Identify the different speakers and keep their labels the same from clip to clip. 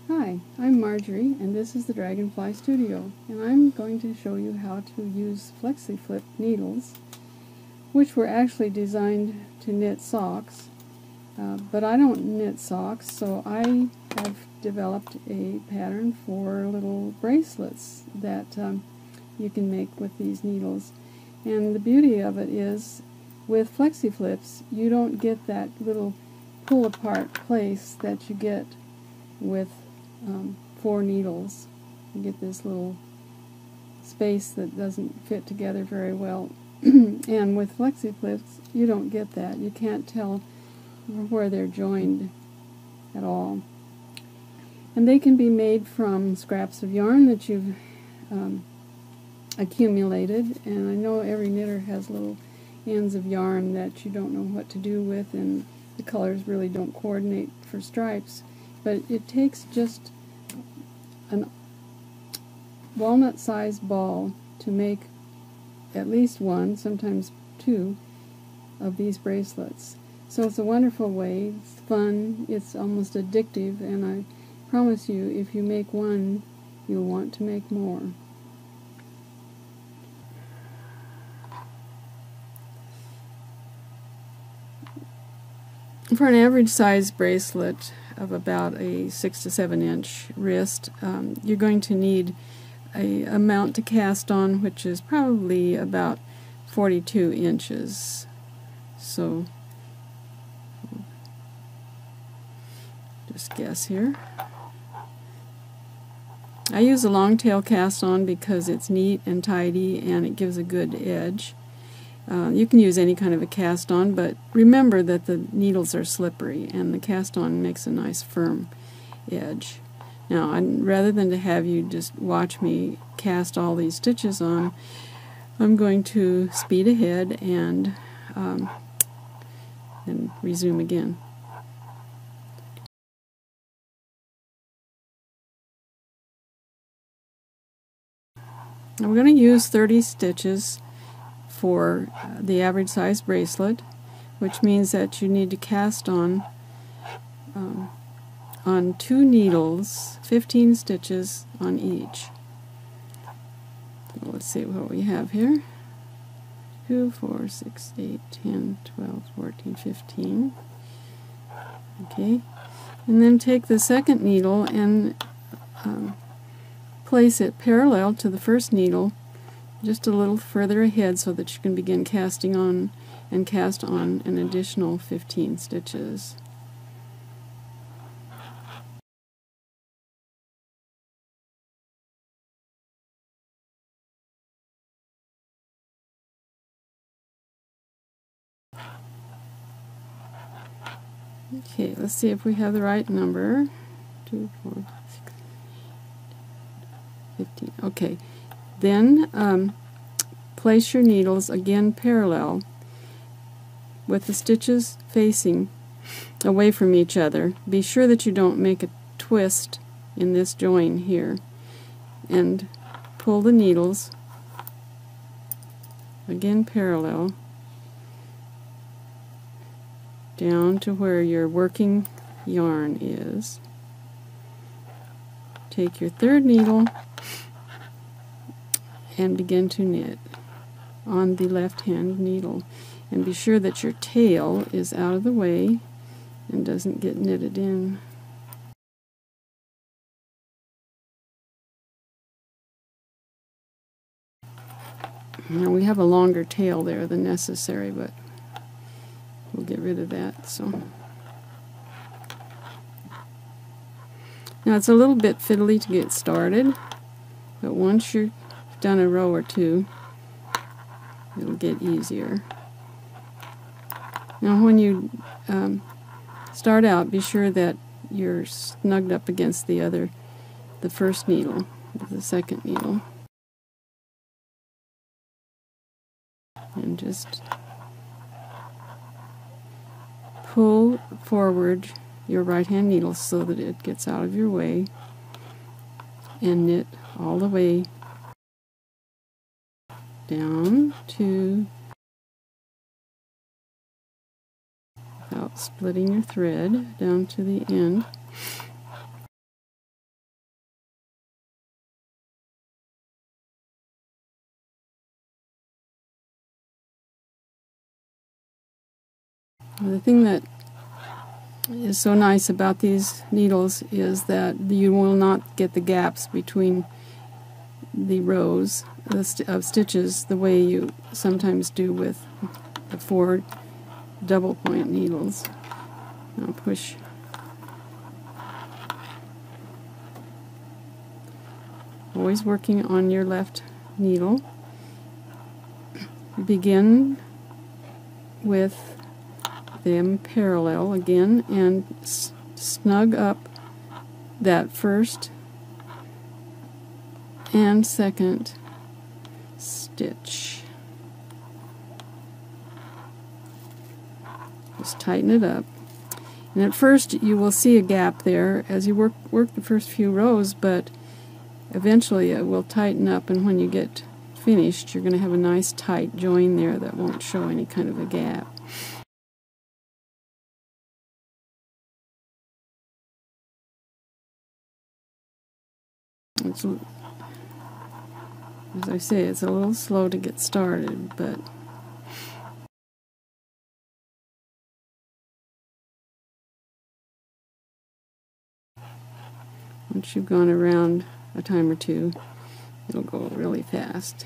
Speaker 1: Hi, I'm Marjorie and this is the Dragonfly Studio, and I'm going to show you how to use FlexiFlip needles, which were actually designed to knit socks, but I don't knit socks, so I have developed a pattern for little bracelets that you can make with these needles. And the beauty of it is, with FlexiFlips, you don't get that little pull apart place that you get with 4 needles. You get this little space that doesn't fit together very well. And with FlexiFlips, you don't get that. You can't tell where they're joined at all. And they can be made from scraps of yarn that you've accumulated. And I know every knitter has little ends of yarn that you don't know what to do with, and the colors really don't coordinate for stripes. But it takes just an walnut-sized ball to make at least one, sometimes 2, of these bracelets. So it's a wonderful way, it's fun, it's almost addictive, and I promise you, if you make one, you'll want to make more. For an average size bracelet of about a 6 to 7 inch wrist, you're going to need a amount to cast on which is probably about 42 inches. So just guess here. I use a long tail cast on because it's neat and tidy and it gives a good edge. You can use any kind of a cast on, but remember that the needles are slippery and the cast on makes a nice firm edge. Now, rather than to have you just watch me cast all these stitches on, I'm going to speed ahead and resume again. I'm going to use 30 stitches for the average size bracelet, which means that you need to cast on 2 needles, 15 stitches on each. So let's see what we have here. 2, 4, 6, 8, 10, 12, 14, 15. Okay, and then take the second needle and place it parallel to the first needle, just a little further ahead, so that you can begin casting on and cast on an additional 15 stitches. Okay, let's see if we have the right number. 2, 4, 6, 15. Okay, then place your needles again parallel with the stitches facing away from each other. Be sure that you don't make a twist in this join here, and pull the needles again parallel down to where your working yarn is. Take your third needle and begin to knit on the left hand needle, and be sure that your tail is out of the way and doesn't get knitted in. Now we have a longer tail there than necessary, but we'll get rid of that. So now it's a little bit fiddly to get started, but once you've done a row or 2, it'll get easier. Now when you start out, be sure that you're snugged up against the first needle with the second needle, and just pull forward your right hand needle so that it gets out of your way, and knit all the way down to, without splitting your thread, down to the end. The thing that is so nice about these needles is that you will not get the gaps between the rows of stitches the way you sometimes do with the 4 double point needles. Now push. Always working on your left needle. Begin with them parallel again and snug up that first and second stitch. Just tighten it up. And at first you will see a gap there as you work the first few rows, but eventually it will tighten up, and when you get finished you're going to have a nice tight join there that won't show any kind of a gap. It's, as I say, it's a little slow to get started, but once you've gone around a time or two, it'll go really fast.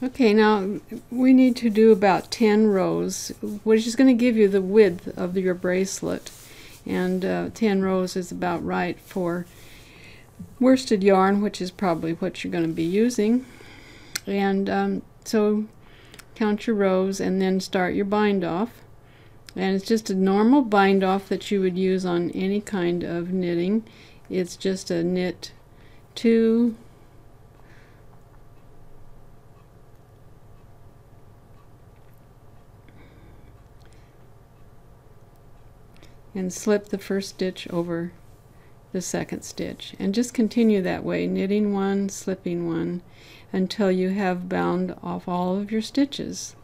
Speaker 1: Okay, now we need to do about 10 rows, which is going to give you the width of your bracelet. And 10 rows is about right for worsted yarn, which is probably what you're going to be using. And so count your rows and then start your bind off. And it's just a normal bind off that you would use on any kind of knitting. It's just a knit 2, and slip the first stitch over the second stitch, and just continue that way, knitting 1, slipping 1, until you have bound off all of your stitches.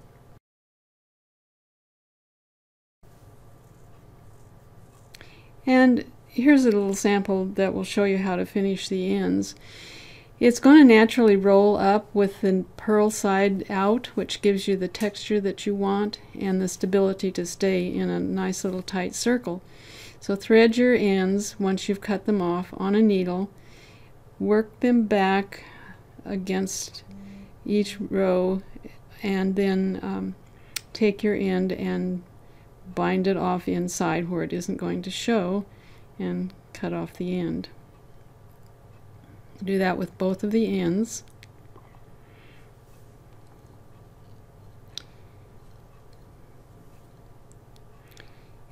Speaker 1: And here's a little sample that will show you how to finish the ends. It's going to naturally roll up with the purl side out, which gives you the texture that you want and the stability to stay in a nice little tight circle. So thread your ends once you've cut them off on a needle, work them back against each row, and then take your end and bind it off inside where it isn't going to show and cut off the end. Do that with both of the ends.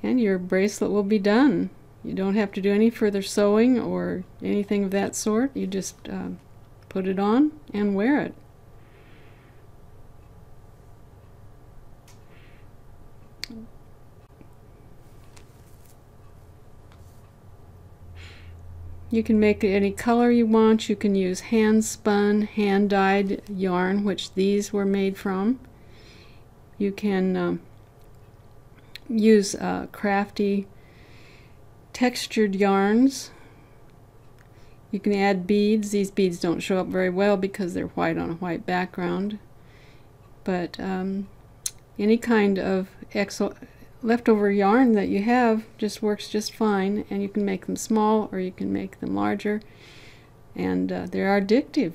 Speaker 1: And your bracelet will be done. You don't have to do any further sewing or anything of that sort. You just put it on and wear it. You can make it any color you want. You can use hand spun, hand dyed yarn, which these were made from, You can use crafty textured yarns. You can add beads. These beads don't show up very well because they're white on a white background. But any kind of leftover yarn that you have just works just fine, and you can make them small or you can make them larger, and they're addictive.